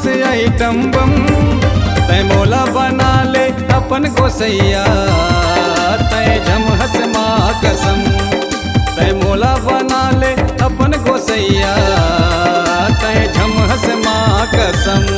से item bomb. तय मोला बना ले अपन गोसैया, तय झमहस माँ कसम। तय मोला बना ले अपन गोसैया, तय झमहस माँ कसम।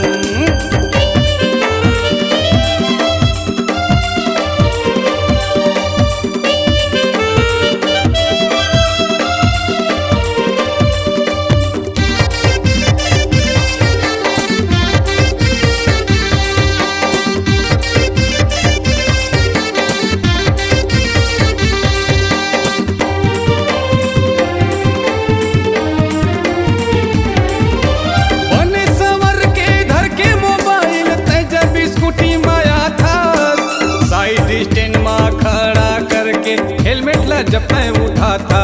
जब मैं उठा था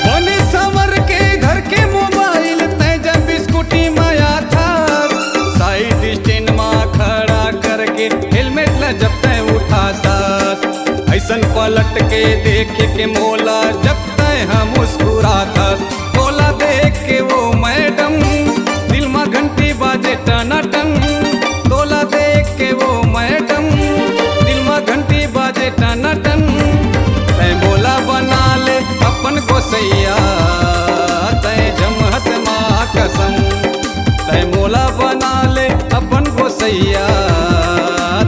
बने संवर के घर के मोबाइल, तय जब स्कूटी माया था साइड स्टैंड में खड़ा करके हेलमेट ला जब तय उठा था। ऐसन पलट के देख के मोला जब तय हम मुस्कुरा था। मोला देख के वो मैडम दिल में घंटी बाजे टनाटन। तोला देख के वो मैडम दिल में घंटी बाजे टनाटन। तय मोला बना ले अपन गोसैया, तय झमहस माँ कसम। तय मोला बना ले अपन गोसैया,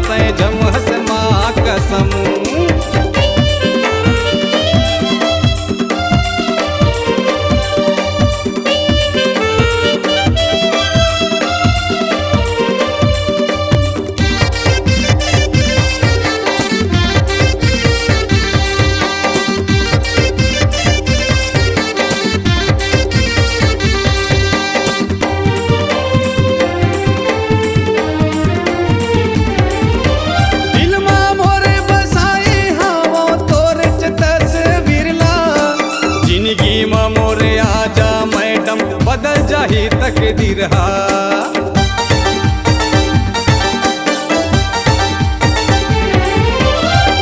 तय झमहस माँ कसम। बदल जाही तकदीर हा।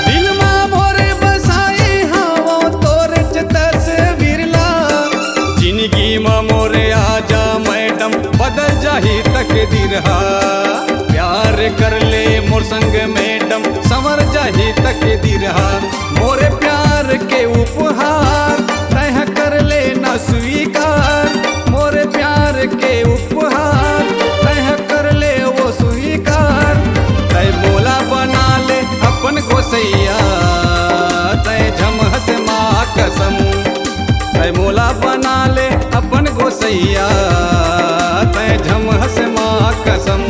दिल में मोरे बसाए हवा तोरे तस्वीर ला। जिंदगी में मोरे आजा मैडम बदल जाही तकदीर हा। प्यार कर ले मोर संग मैडम संवर जाही तकदीर हा। मोरे प्यार के उपहार तय कर ले ना स्वीकार। मोरे प्यार के उपहार तय कर ले वो स्वीकार। तय मोला बना ले अपन गोसैया, तय झमहस माँ कसम। तय मोला बना ले अपन गोसैया, तय झमहस माँ कसम।